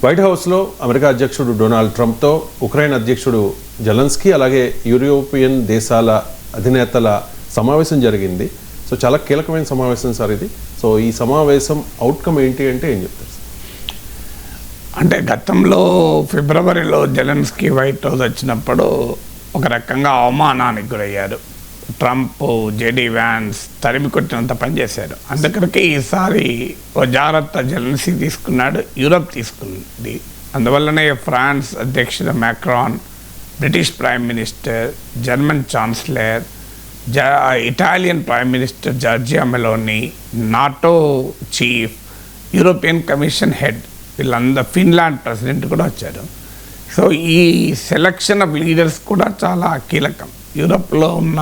White హౌస్లో America అధ్యక్షుడు Donald ట్రంప్తో Ukraine అధ్యక్షుడు జెలెన్స్కీ అలాగే యూరోపియన్ దేశాల అధినేతల సమావేశం జరిగింది. సో చాలా కీలకమైన సమావేశం సార్ ఇది. సో ఈ సమావేశం అవుట్కమ్ ఏంటి అంటే ఏం చెప్తారు? అంటే గతంలో ఫిబ్రవరిలో జెలెన్స్కీ వైట్ హౌస్ వచ్చినప్పుడు ఒక రకంగా అవమానానికి గురయ్యారు. ట్రంప్, జేడీ వ్యాన్స్ తరిమి కొట్టినంత పనిచేశారు. అందుకనికి ఈసారి ఓ జాగ్రత్త జెలెన్స్కీ తీసుకున్నాడు, యూరప్ తీసుకుంది. అందువల్లనే ఫ్రాన్స్ అధ్యక్షుడు Macron, British prime minister, German chancellor, Italian prime minister Georgia Meloni, NATO chief, European commission head, వీళ్ళందరూ ఫిన్లాండ్ ప్రెసిడెంట్ కూడా వచ్చారు. సో ఈ సెలక్షన్ ఆఫ్ లీడర్స్ కూడా చాలా కీలకం. యూరప్లో ఉన్న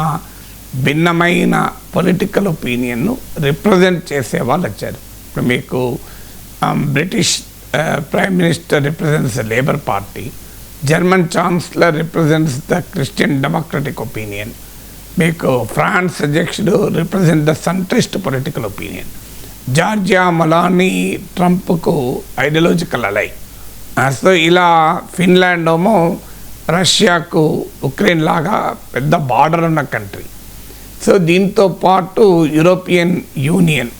భిన్నమైన పొలిటికల్ ఒపీనియన్ను రిప్రజెంట్ చేసే వాళ్ళు వచ్చారు. ఇప్పుడు మీకు British prime minister represents the Labour party, German chancellor represents the Christian Democratic opinion, మీకు ఫ్రాన్స్ అధ్యక్షుడు represent the centrist political opinion, Giorgia Meloni ట్రంప్కు ఐడియాలజికల్ అలై. సో ఇలా ఫిన్లాండ్ ఏమో రష్యాకు ఉక్రెయిన్ లాగా పెద్ద బార్డర్ ఉన్న కంట్రీ. సో దీంతో పాటు యూరోపియన్ యూనియన్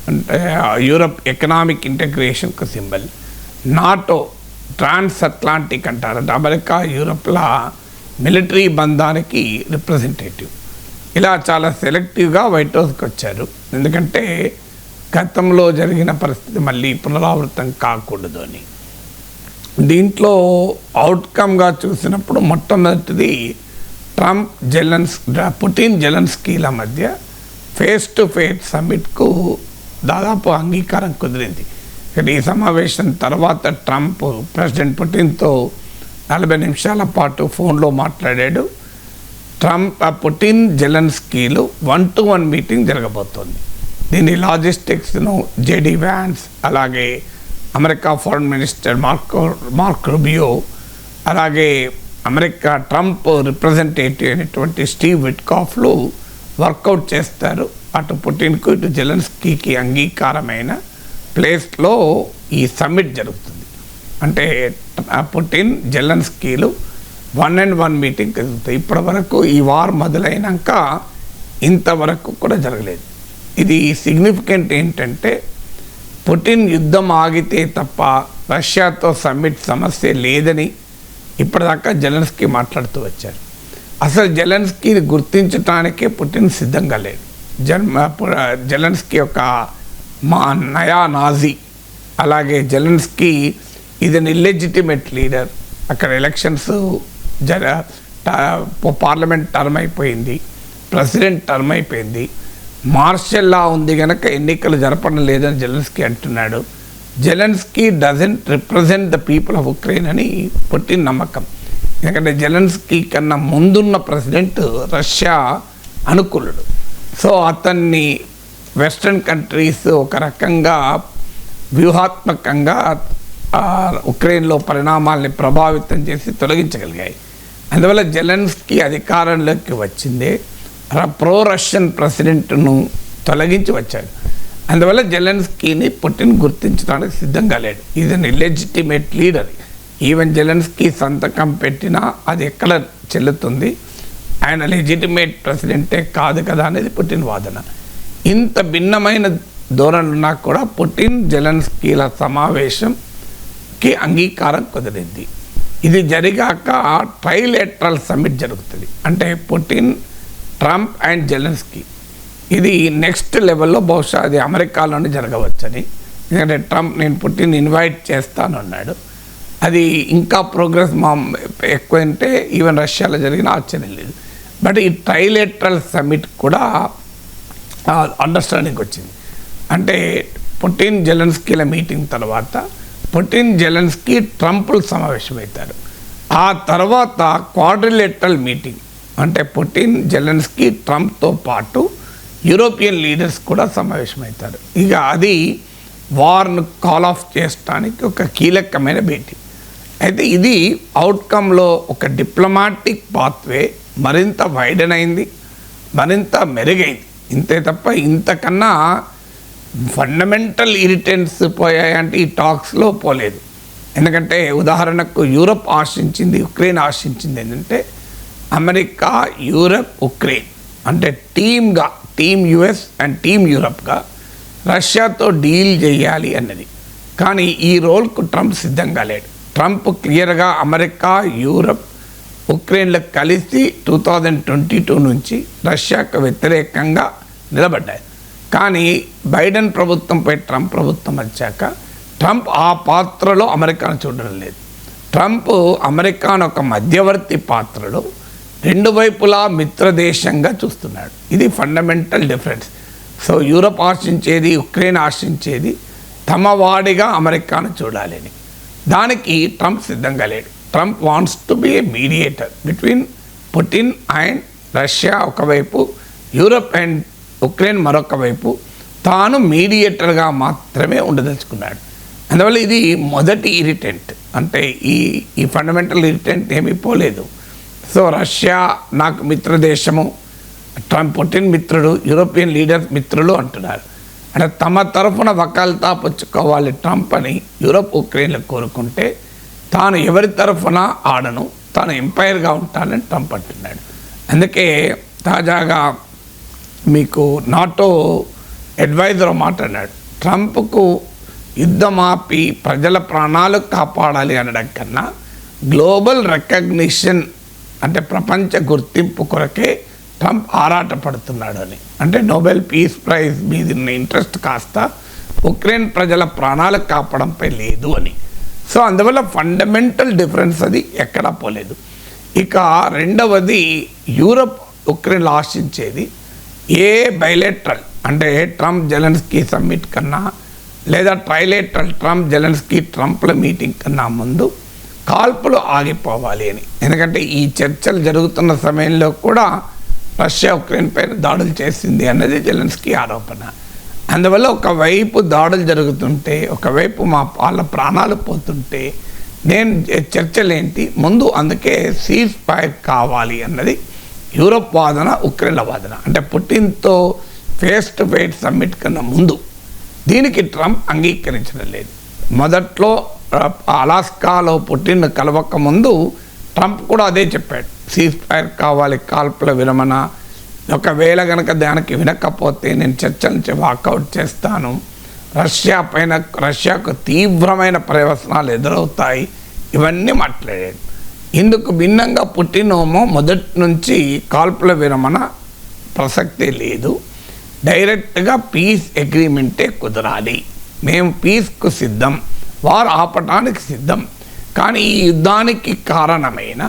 అంటే యూరప్ ఎకనామిక్ ఇంటగ్రేషన్కు సింబల్, నాటో ట్రాన్స్ అట్లాంటిక్ అంటారు, అంటే అమెరికా యూరప్ల మిలిటరీ బంధానికి రిప్రజెంటేటివ్. ఇలా చాలా సెలెక్టివ్గా వైట్ హౌస్కి వచ్చారు. ఎందుకంటే గతంలో జరిగిన పరిస్థితి మళ్ళీ పునరావృతం కాకూడదు అని. దీంట్లో అవుట్కమ్గా చూసినప్పుడు మొట్టమొదటిది ట్రంప్ పుటిన్ జెలెన్స్కీల మధ్య ఫేస్ టు ఫేస్ సమ్మిట్కు దాదాపు అంగీకారం కుదిరింది. ఇక్కడ ఈ సమావేశం తర్వాత ట్రంప్ ప్రెసిడెంట్ పుటిన్తో 40 నిమిషాల పాటు ఫోన్లో మాట్లాడాడు. పుటిన్ జెలెన్స్కీలు 1-to-1 మీటింగ్ జరగబోతోంది. దీని లాజిస్టిక్స్ను జేడీ వ్యాన్స్, అలాగే America foreign minister mark Rubio, అలాగే అమెరికా ట్రంప్ రిప్రజెంటేటివ్ అయినటువంటి స్టీవ్ విట్కాఫ్లు వర్కౌట్ చేస్తారు. అటు పుటిన్కు ఇటు జెలెన్స్కీకి అంగీకారమైన ప్లేస్లో ఈ సమ్మిట్ జరుగుతుంది. అంటే పుటిన్ జెలెన్స్కీలు 1-on-1 మీటింగ్ జరుగుతాయి. ఇప్పటి వరకు ఈ వార్ మొదలైనాక ఇంతవరకు కూడా జరగలేదు. ఇది సిగ్నిఫికెంట్ ఏంటంటే పుటిన్ యుద్ధం ఆగితే తప్ప రష్యాతో సమ్మిట్ సమస్య లేదని ఇప్పటిదాకా జెలెన్స్కీ మాట్లాడుతూ వచ్చారు. అసలు జెలెన్స్కీని గుర్తించడానికే పుటిన్ సిద్ధంగా లేడు. జెలెన్స్కీ యొక్క నయా నాజీ, అలాగే జెలెన్స్కీ ఇది ఇల్లెజిటిమేట్ లీడర్. అక్కడ ఎలక్షన్స్ పార్లమెంట్ టర్మ్ అయిపోయింది, ప్రెసిడెంట్ టర్మ్ అయిపోయింది, మార్షల్ లా ఉంది కనుక ఎన్నికలు జరపడం లేదని జెలెన్స్కీ అంటున్నాడు. Zelensky doesn't represent the people of Ukraine అని పుటిన్ నమ్మకం. ఎందుకంటే జెలెన్స్కీ కన్నా ముందున్న ప్రెసిడెంట్ రష్యా అనుకూలుడు. సో అతన్ని వెస్ట్రన్ కంట్రీస్ ఒక రకంగా వ్యూహాత్మకంగా ఉక్రెయిన్లో పరిణామాల్ని ప్రభావితం చేసి తొలగించగలిగాయి. అందువల్ల జెలెన్స్కీ అధికారంలోకి వచ్చిందే ప్రో రష్యన్ ప్రెసిడెంట్ను తొలగించి వచ్చాడు. అందువల్ల జెలెన్స్కీని పుటిన్ గుర్తించడానికి సిద్ధంగా లేడు. Is an illegitimate leader. Even Zelensky సంతకం పెట్టినా అది ఎక్కడ చెల్లుతుంది, ఆయన లెజిటిమేట్ ప్రెసిడెంటే కాదు కదా అనేది పుటిన్ వాదన. ఇంత భిన్నమైన ధోరణి ఉన్నా కూడా పుటిన్ జెలెన్స్కీల సమావేశంకి అంగీకారం కుదిరింది. ఇది జరిగాక ట్రైలేటరల్ సమ్మిట్ జరుగుతుంది. అంటే పుటిన్, ట్రంప్ అండ్ జెలెన్స్కీ. ఇది నెక్స్ట్ లెవెల్లో బహుశా అది అమెరికాలోనే జరగవచ్చని. ఎందుకంటే ట్రంప్ నేను పుటిన్ ఇన్వైట్ చేస్తానన్నాడు. అది ఇంకా ప్రోగ్రెస్ ఎక్కువ అంటే ఈవెన్ రష్యాలో జరిగిన ఆశ్చర్యం లేదు. బట్ ఈ ట్రైలేటరల్ సమ్మిట్ కూడా అండర్స్టాండింగ్ వచ్చింది. అంటే పుటిన్ జెలెన్స్కీల మీటింగ్ తర్వాత పుటిన్ జెలెన్స్కీ ట్రంప్లు సమావేశమవుతారు. ఆ తర్వాత క్వాడ్రిలేటరల్ మీటింగ్ అంటే పుటిన్ జెలెన్స్కీ ట్రంప్తో పాటు యూరోపియన్ లీడర్స్ కూడా సమావేశమవుతారు. ఇక అది వార్ను కాల్ ఆఫ్ చేయడానికి ఒక కీలకమైన భేటీ. అయితే ఇది అవుట్కమ్లో ఒక డిప్లొమాటిక్ పాత్వే మరింత వైడన్ అయింది, మరింత మెరుగైంది. ఇంతే తప్ప ఇంతకన్నా ఫండమెంటల్ ఇరిటెంట్స్ పోయాయంటే ఈ టాక్స్లో పోలేదు. ఎందుకంటే ఉదాహరణకు యూరప్ ఆశించింది, ఉక్రెయిన్ ఆశించింది ఏంటంటే అమెరికా, యూరప్, ఉక్రెయిన్ అంటే టీమ్ యుఎస్ అండ్ టీమ్ యూరప్గా రష్యాతో డీల్ చేయాలి అన్నది. కానీ ఈ రోల్కు ట్రంప్ సిద్ధంగా లేడు. ట్రంప్ క్లియర్గా అమెరికా, యూరప్, ఉక్రెయిన్లకు కలిసి 2022 నుంచి రష్యాకు వ్యతిరేకంగా నిలబడ్డాయి. కానీ బైడెన్ ప్రభుత్వంపై ట్రంప్ ప్రభుత్వం వచ్చాక ట్రంప్ ఆ పాత్రలో అమెరికాను చూడడం లేదు. ట్రంప్ అమెరికాను ఒక మధ్యవర్తి పాత్రలో రెండు వైపులా మిత్రదేశంగా చూస్తున్నాడు. ఇది ఫండమెంటల్ డిఫరెన్స్. సో యూరప్ ఆశించేది, ఉక్రెయిన్ ఆశించేది తమ వాడిగా అమెరికాను చూడాలని. దానికి ట్రంప్ సిద్ధంగా లేడు. Trump wants to be a mediator between Putin and Russia ఒకవైపు, యూరప్ అండ్ ఉక్రెయిన్ మరొక వైపు. తాను మీడియేటర్గా మాత్రమే ఉండదలుచుకున్నాడు. అందువల్ల ఇది మొదటి ఇరిటెంట్. అంటే ఈ ఫండమెంటల్ ఇరిటెంట్ ఏమీ పోలేదు. సో రష్యా నాకు మిత్రదేశము, ట్రంప్ పుటిన్ మిత్రుడు, యూరోపియన్ లీడర్స్ మిత్రులు అంటున్నారు. అంటే తమ తరఫున వకాల్తా పుచ్చుకోవాలి ట్రంప్ అని యూరోప్, ఉక్రెయిన్లు కోరుకుంటే తాను ఎవరి తరఫున ఆడను, తాను ఎంపైర్గా ఉంటానని ట్రంప్ అంటున్నాడు. అందుకే తాజాగా మీకు నాటో అడ్వైజర్ మాట్లాడాడు. ట్రంప్కు యుద్ధమాపి ప్రజల ప్రాణాలు కాపాడాలి అనడం కన్నా గ్లోబల్ రికగ్నిషన్ అంటే ప్రపంచ గుర్తింపు కొరకే ట్రంప్ ఆరాటపడుతున్నాడు అని. అంటే నోబెల్ పీస్ ప్రైజ్ మీద ఇంట్రెస్ట్ కాస్త ఉక్రెయిన్ ప్రజల ప్రాణాలు కాపాడంపై లేదు అని. సో అందువల్ల ఫండమెంటల్ డిఫరెన్స్ అది ఎక్కడా పోలేదు. ఇక రెండవది, యూరప్ ఉక్రెయిన్లు ఆశించేది ఏ బైలేటరల్ అంటే ట్రంప్ జెలెన్స్కీ సమ్మిట్ కన్నా లేదా ట్రైలేటరల్ ట్రంప్ జెలెన్స్కీ ట్రంప్ల మీటింగ్ కన్నా ముందు కాల్పులు ఆగిపోవాలి అని. ఎందుకంటే ఈ చర్చలు జరుగుతున్న సమయంలో కూడా రష్యా ఉక్రెయిన్ పైన దాడులు చేసింది అన్నది జెలెన్స్కీ ఆరోపణ. అందువల్ల ఒకవైపు దాడులు జరుగుతుంటే, ఒకవైపు వాళ్ళ ప్రాణాలు పోతుంటే నేను చర్చలేంటి ముందు, అందుకే సీజ్ ఫైర్ కావాలి అన్నది యూరోప్ వాదన, ఉక్రెయిన్ల వాదన. అంటే పుటిన్తో ఫేస్ టు ఫేస్ సమ్మిట్ కన్నా ముందు దీనికి ట్రంప్ అంగీకరించడం లేదు. మొదట్లో అలాస్కాలో పుటిన్ కలవక ముందు ట్రంప్ కూడా అదే చెప్పాడు, సీజ్ ఫైర్ కావాలి, కాల్పుల విరమణ. ఒకవేళ కనుక దానికి వినకపోతే నేను చర్చల నుంచి వాకౌట్ చేస్తాను, రష్యాకు తీవ్రమైన ప్రయోజనాలు ఎదురవుతాయి, ఇవన్నీ మాట్లాడాడు. ఇందుకు భిన్నంగా పుటినేమో మొదటి నుంచి కాల్పుల విరమణ ప్రసక్తే లేదు, డైరెక్ట్గా పీస్ అగ్రిమెంటే కుదరాలి, మేము పీస్కు సిద్ధం, వారు ఆపటానికి సిద్ధం, కానీ ఈ యుద్ధానికి కారణమైన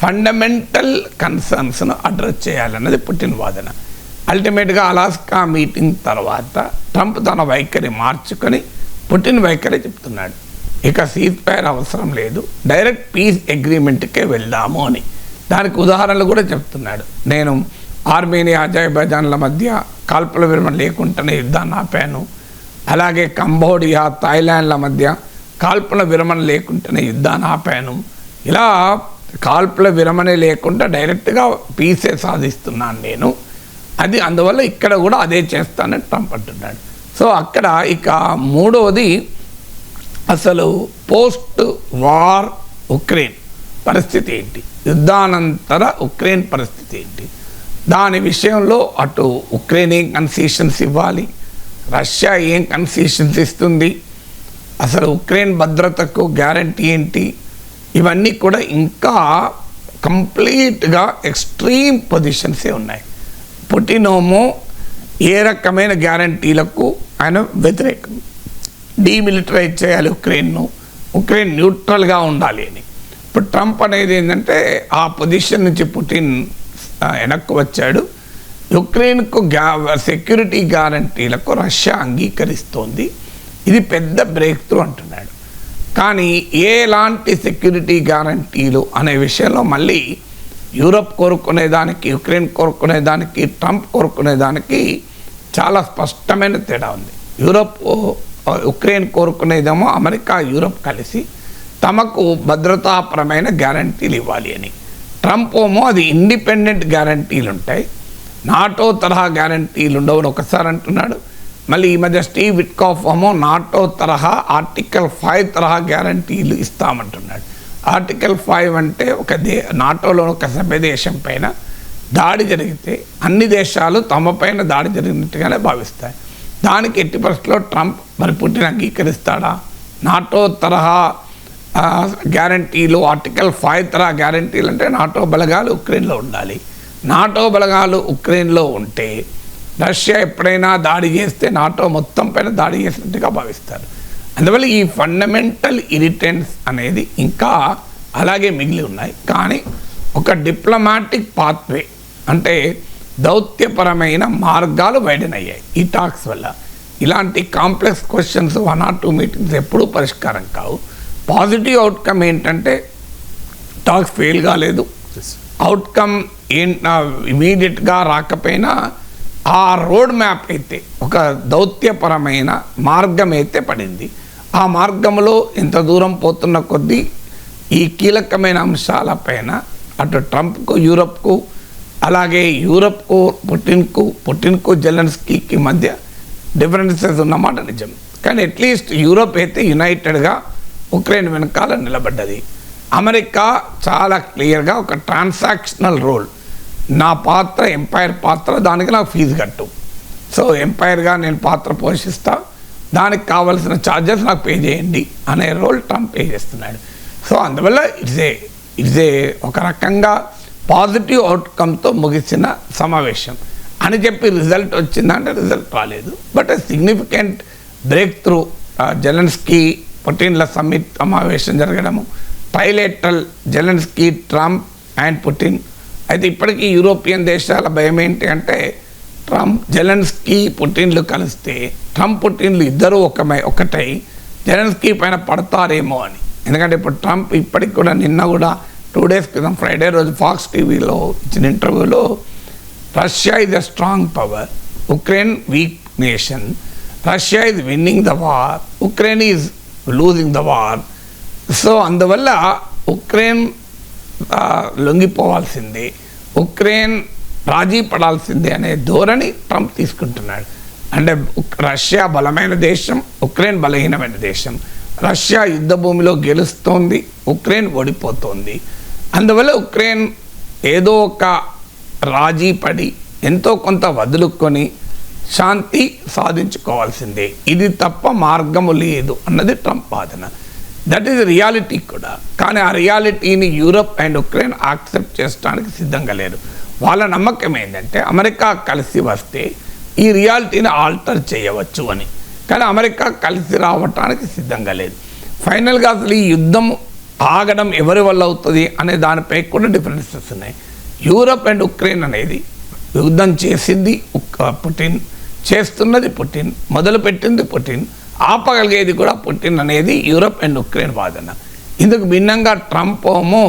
ఫండమెంటల్ కన్సర్న్స్ను అడ్రస్ చేయాలన్నది పుటిన్ వాదన. అల్టిమేట్గా అలాస్కా మీటింగ్ తర్వాత ట్రంప్ తన వైఖరి మార్చుకొని పుటిన్ వైఖరి చెప్తున్నాడు, ఇక సీజ్ ఫైర్ అవసరం లేదు, డైరెక్ట్ పీస్ అగ్రిమెంట్కే వెళ్దాము అని. దానికి ఉదాహరణలు కూడా చెప్తున్నాడు. నేను ఆర్మేనియా, అజర్బైజాన్ల మధ్య కాల్పుల విరమణ లేకుండానే యుద్ధాన్ని ఆపాను, అలాగే కంబోడియా, థాయిలాండ్ల మధ్య కాల్పుల విరమణ లేకుండానే యుద్ధాన్ని ఆపాను. ఇలా కాల్పుల విరమణ లేకుండా డైరెక్ట్గా పీసే సాధిస్తున్నాను నేను, అది అందువల్ల ఇక్కడ కూడా అదే చేస్తానని ట్రంప్ అంటున్నాడు. సో అక్కడ ఇక మూడవది, అసలు పోస్ట్ వార్ ఉక్రెయిన్ పరిస్థితి ఏంటి, యుద్ధానంతర ఉక్రెయిన్ పరిస్థితి ఏంటి, దాని విషయంలో అటు ఉక్రెయిన్ ఏం కన్సెషన్స్ ఇవ్వాలి, రష్యా ఏం కన్సెషన్స్ ఇస్తుంది, అసలు ఉక్రెయిన్ భద్రతకు గ్యారంటీ ఏంటి, ఇవన్నీ కూడా ఇంకా కంప్లీట్గా ఎక్స్ట్రీమ్ పొజిషన్సే ఉన్నాయి. పుటినేమో ఏ రకమైన గ్యారంటీలకు ఆయన వ్యతిరేకం, డీమిలిటరైజ్ చేయాలి ఉక్రెయిన్ను, ఉక్రెయిన్ న్యూట్రల్గా ఉండాలి అని. ఇప్పుడు ట్రంప్ అనేది ఏంటంటే ఆ పొజిషన్ నుంచి పుటిన్ వెనక్కు వచ్చాడు. ఉక్రెయిన్కు సెక్యూరిటీ గ్యారంటీలకు రష్యా అంగీకరిస్తోంది, ఇది పెద్ద బ్రేక్ త్రూ అంటున్నాడు. కానీ ఎలాంటి సెక్యూరిటీ గ్యారంటీలు అనే విషయంలో మళ్ళీ యూరప్ కోరుకునేదానికి, ఉక్రెయిన్ కోరుకునేదానికి, ట్రంప్ కోరుకునేదానికి చాలా స్పష్టమైన తేడా ఉంది. ఉక్రెయిన్ కోరుకునేదేమో అమెరికా, యూరప్ కలిసి తమకు భద్రతాపరమైన గ్యారంటీలు ఇవ్వాలి అని. ట్రంప్ ఏమో అది ఇండిపెండెంట్ గ్యారంటీలు ఉంటాయి, నాటో తరహా గ్యారంటీలు ఉండవని ఒకసారి అంటున్నాడు, మళ్ళీ ఈ మధ్య స్టీవ్ విట్కాఫ్ ఏమో నాటో తరహా ఆర్టికల్ 5 తరహా గ్యారంటీలు ఇస్తామంటున్నాడు. ఆర్టికల్ 5 అంటే నాటోలో ఒక సభ్య దేశం పైన దాడి జరిగితే అన్ని దేశాలు తమ పైన దాడి జరిగినట్టుగానే భావిస్తాయి. దానికి ఎట్టి పరిస్థితుల్లో ట్రంప్ మరి పుట్టిన అంగీకరిస్తాడా? నాటో తరహా గ్యారంటీలు, ఆర్టికల్ 5 తరహా గ్యారంటీలు అంటే నాటో బలగాలు ఉక్రెయిన్లో ఉండాలి. నాటో బలగాలు ఉక్రెయిన్లో ఉంటే రష్యా ఎప్పుడైనా దాడి చేస్తే నాటో మొత్తం పైన దాడి చేసినట్టుగా భావిస్తారు. అందువల్ల ఈ ఫండమెంటల్ ఇరిటెన్స్ అనేది ఇంకా అలాగే మిగిలి ఉన్నాయి. కానీ ఒక డిప్లొమాటిక్ పాత్వే అంటే దౌత్యపరమైన మార్గాలు వైడెన్ అయ్యాయి ఈ టాక్స్ వల్ల. ఇలాంటి కాంప్లెక్స్ క్వశ్చన్స్ 1 or 2 మీటింగ్స్ ఎప్పుడూ పరిష్కారం కావు. పాజిటివ్ అవుట్కమ్ ఏంటంటే టాక్స్ ఫెయిల్ కాలేదు. అవుట్కమ్ ఇమీడియట్గా రాకపోయినా ఆ రోడ్ మ్యాప్ అయితే ఒక దౌత్యపరమైన మార్గం అయితే పడింది. ఆ మార్గంలో ఎంత దూరం పోతున్న కొద్దీ ఈ కీలకమైన అంశాలపైన అటు ట్రంప్కు, యూరప్కు, అలాగే యూరప్కు పుటిన్కు జెలెన్స్కీకి మధ్య డిఫరెన్సెస్ ఉన్నమాట నిజం. కానీ అట్లీస్ట్ యూరప్ అయితే యునైటెడ్గా ఉక్రెయిన్ వెనకాల నిలబడ్డది. అమెరికా చాలా క్లియర్గా ఒక ట్రాన్సాక్షనల్ రోల్, నా పాత్ర ఎంపైర్ పాత్ర, దానికి నాకు ఫీజు కట్టు, సో ఎంపైర్గా నేను పాత్ర పోషిస్తా, దానికి కావాల్సిన ఛార్జెస్ నాకు పే చేయండి అనే రోల్ ట్రంప్ పే చేస్తున్నాడు. సో అందువల్ల ఇట్స్ ఏ ఒక రకంగా పాజిటివ్ అవుట్కమ్తో ముగిసిన సమావేశం అని చెప్పి రిజల్ట్ వచ్చిందంటే రిజల్ట్ రాలేదు. But significant breakthrough Zelensky పుటిన్ల సమావేశం జరగడము, trilateral Zelensky, Trump and Putin. అయితే ఇప్పటికీ యూరోపియన్ దేశాల భయం ఏంటి అంటే జెలెన్స్కీ పుటిన్లు కలిస్తే ట్రంప్ పుటిన్లు ఇద్దరూ ఒకటై జెలెన్స్కీ పైన పడతారేమో అని. ఎందుకంటే ఇప్పుడు ట్రంప్ ఇప్పటికి కూడా నిన్న కూడా 2 days క్రితం ఫ్రైడే రోజు ఫాక్స్ టీవీలో ఇచ్చిన ఇంటర్వ్యూలో Russia is a strong power, Ukraine week nation, Russia is winnowing the war, Ukraine is losing the war. So అందువల్ల ఉక్రెయిన్ లొంగిపోవాల్సిందే, ఉక్రెయిన్ రాజీ పడాల్సిందే అనే ధోరణి ట్రంప్ తీసుకుంటున్నాడు. అంటే రష్యా బలమైన దేశం, ఉక్రెయిన్ బలహీనమైన దేశం. రష్యా యుద్ధ భూమిలో గెలుస్తోంది, ఉక్రెయిన్ ఓడిపోతోంది. అందువల్ల ఉక్రెయిన్ ఏదో ఒక రాజీ పడి ఎంతో కొంత వదులుకొని శాంతి సాధించుకోవాల్సిందే, ఇది తప్ప మార్గము లేదు అన్నది ట్రంప్ వాదన. దట్ ఈజ్ రియాలిటీ కూడా. కానీ ఆ రియాలిటీని యూరప్ అండ్ ఉక్రెయిన్ యాక్సెప్ట్ చేయడానికి సిద్ధంగా లేరు. వాళ్ళ నమ్మకం ఏంటంటే అమెరికా కలిసి వస్తే ఈ రియాలిటీని ఆల్టర్ చేయవచ్చు అని. కానీ అమెరికా కలిసి రావటానికి సిద్ధంగా లేదు. ఫైనల్గా అసలు ఈ యుద్ధం ఆగడం ఎవరి వల్ల అవుతుంది అనే దానిపై కూడా డిఫరెన్సెస్ ఉన్నాయి. యూరప్ అండ్ ఉక్రెయిన్ అనేది యుద్ధం చేసింది పుటిన్, చేస్తున్నది పుటిన్, మొదలుపెట్టింది పుటిన్, ఆపగలిగేది కూడా పుటిన్ అనేది యూరప్ అండ్ ఉక్రెయిన్ వాదన. ఇందుకు భిన్నంగా ట్రంప్ ఏమో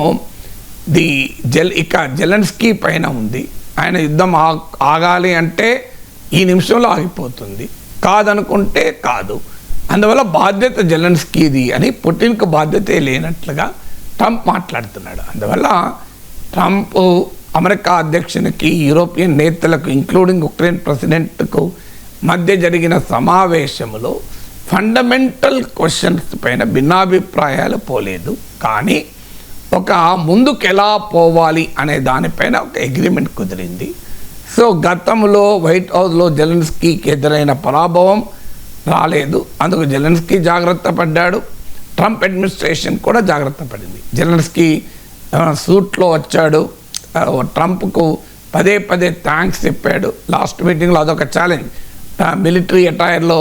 ఇక జెలెన్స్కీ పైన ఉంది. ఆయన యుద్ధం ఆగాలి అంటే ఈ నిమిషంలో ఆగిపోతుంది, కాదనుకుంటే కాదు. అందువల్ల బాధ్యత జెలెన్స్కీది అని పుటిన్కు బాధ్యతే లేనట్లుగా ట్రంప్ మాట్లాడుతున్నాడు. అందువల్ల ట్రంప్ అమెరికా అధ్యక్షునికి, యూరోపియన్ నేతలకు ఇంక్లూడింగ్ ఉక్రెయిన్ ప్రెసిడెంట్కు మధ్య జరిగిన సమావేశంలో ఫండమెంటల్ క్వశ్చన్స్ పైన భిన్నాభిప్రాయాలు పోలేదు. కానీ ఒక ముందుకు ఎలా పోవాలి అనే దానిపైన ఒక అగ్రిమెంట్ కుదిరింది. సో గతంలో వైట్ హౌస్లో జెలెన్స్కీకి ఎదురైన పరాభవం రాలేదు, అందుకు జెలెన్స్కీ జాగ్రత్త పడ్డాడు, ట్రంప్ అడ్మినిస్ట్రేషన్ కూడా జాగ్రత్త పడింది. జెలెన్స్కీ సూట్లో వచ్చాడు, ట్రంప్కు పదే థ్యాంక్స్ చెప్పాడు. లాస్ట్ మీటింగ్లో అదొక ఛాలెంజ్, మిలిటరీ అటైర్లో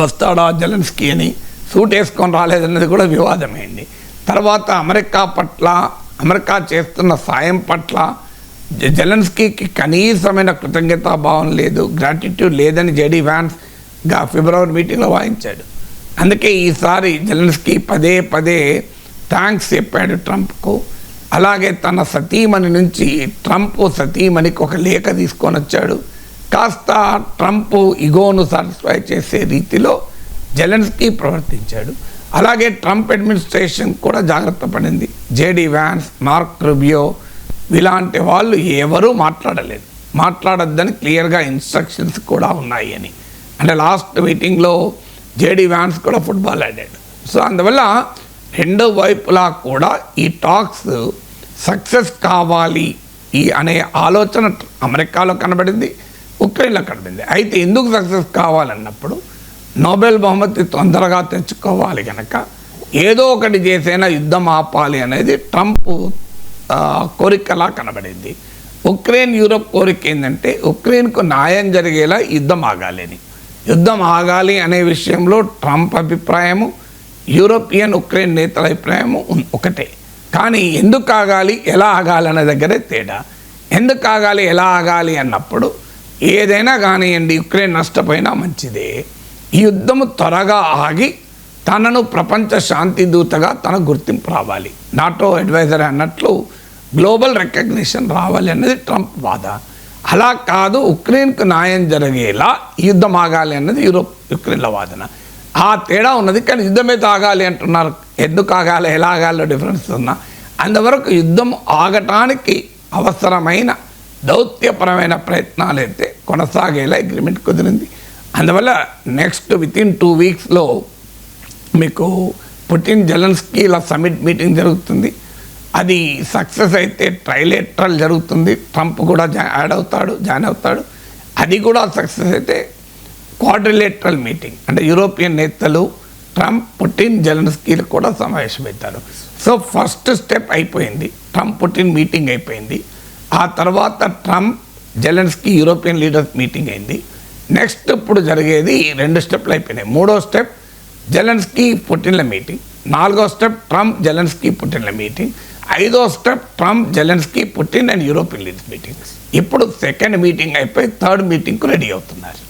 వస్తాడా జెలెన్స్కీ అని, సూట్ వేసుకొని రాలేదన్నది కూడా వివాదమైంది. తర్వాత అమెరికా చేస్తున్న సాయం పట్ల జెలెన్స్కీకి కనీసమైన కృతజ్ఞతాభావం లేదు, గ్రాటిట్యూడ్ లేదని జేడీ వ్యాన్స్ ఫిబ్రవరి మీటింగ్లో వాయించాడు. అందుకే ఈసారి జెలెన్స్కీ పదే థ్యాంక్స్ చెప్పాడు ట్రంప్కు. అలాగే తన సతీమణి నుంచి ట్రంప్ సతీమణికి ఒక లేఖ తీసుకొని వచ్చాడు. కాస్త ట్రంప్ ఇగోను సాటిస్ఫై చేసే రీతిలో జెలెన్స్కీ ప్రవర్తించాడు. అలాగే ట్రంప్ అడ్మినిస్ట్రేషన్ కూడా జాగ్రత్త పడింది. జేడీ వ్యాన్స్, మార్క్ రూబియో ఇలాంటి వాళ్ళు ఎవరూ మాట్లాడొద్దని క్లియర్గా ఇన్స్ట్రక్షన్స్ కూడా ఉన్నాయి అని. అంటే లాస్ట్ మీటింగ్లో జేడీ వ్యాన్స్ కూడా ఫుట్బాల్ ఆడాడు. సో అందువల్ల రెండు వైపులా కూడా ఈ టాక్స్ సక్సెస్ కావాలి అనే ఆలోచన అమెరికాలో కనబడింది, ఉక్రెయిన్లో కనబడింది. అయితే ఎందుకు సక్సెస్ కావాలన్నప్పుడు నోబెల్ బహుమతి తొందరగా తెచ్చుకోవాలి కనుక ఏదో ఒకటి చేసైనా యుద్ధం ఆపాలి అనేది ట్రంప్ కోరికలా కనబడింది. ఉక్రెయిన్ యూరోప్ కోరిక ఏంటంటే ఉక్రెయిన్కు న్యాయం జరిగేలా యుద్ధం ఆగాలి అని. యుద్ధం ఆగాలి అనే విషయంలో ట్రంప్ అభిప్రాయము, యూరోపియన్ ఉక్రెయిన్ నేతల అభిప్రాయము ఒకటే. కానీ ఎందుకు ఆగాలి, ఎలా ఆగాలి అనే దగ్గరే తేడా. ఎందుకు ఆగాలి, ఎలా ఆగాలి అన్నప్పుడు ఏదైనా కానివ్వండి, యుక్రెయిన్ నష్టపోయినా మంచిదే. ఈ యుద్ధము త్వరగా ఆగి తనను ప్రపంచ శాంతి దూతగా తన గుర్తింపు రావాలి, నాటో అడ్వైజర్ అన్నట్లు గ్లోబల్ రికగ్నిషన్ రావాలి అన్నది ట్రంప్ వాద. అలా కాదు, ఉక్రెయిన్కు న్యాయం జరిగేలా యుద్ధం ఆగాలి అన్నది యుక్రెయిన్ల వాదన. ఆ తేడా ఉన్నది. కానీ యుద్ధమే ఆగాలి అంటున్నారు. ఎందుకు ఆగాలి, ఎలా ఆగాలో డిఫరెన్స్ ఉన్నా అందువరకు యుద్ధం ఆగటానికి అవసరమైన దౌత్యపరమైన ప్రయత్నాలు అయితే కొనసాగేలా అగ్రిమెంట్ కుదిరింది. అందువల్ల నెక్స్ట్ వితిన్ 2 వీక్స్లో మీకు పుటిన్ జెలెన్స్కీల సమిట్ మీటింగ్ జరుగుతుంది. అది సక్సెస్ అయితే ట్రైలేటరల్ జరుగుతుంది, ట్రంప్ కూడా జాయిన్ అవుతాడు. అది కూడా సక్సెస్ అయితే క్వాడ్రిలేటరల్ మీటింగ్, అంటే యూరోపియన్ నేతలు ట్రంప్, పుటిన్, జెలెన్స్కీలు కూడా సమావేశమవుతారు. సో ఫస్ట్ స్టెప్ అయిపోయింది, ట్రంప్ పుటిన్ మీటింగ్ అయిపోయింది. ఆ తర్వాత Trump, Zelensky, European leaders meeting అయింది. నెక్స్ట్ ఇప్పుడు జరిగేది 2 స్టెప్లు అయిపోయినాయి. 3వ స్టెప్ జెలెన్స్కీ, పుటిన్ల మీటింగ్. 4వ స్టెప్ ట్రంప్, జెలెన్స్కీ, పుటిన్ల మీటింగ్. 5వ step Trump, Zelensky, Putin and European leaders meeting. ఇప్పుడు 2nd మీటింగ్ అయిపోయి 3rd మీటింగ్కు రెడీ అవుతున్నారు.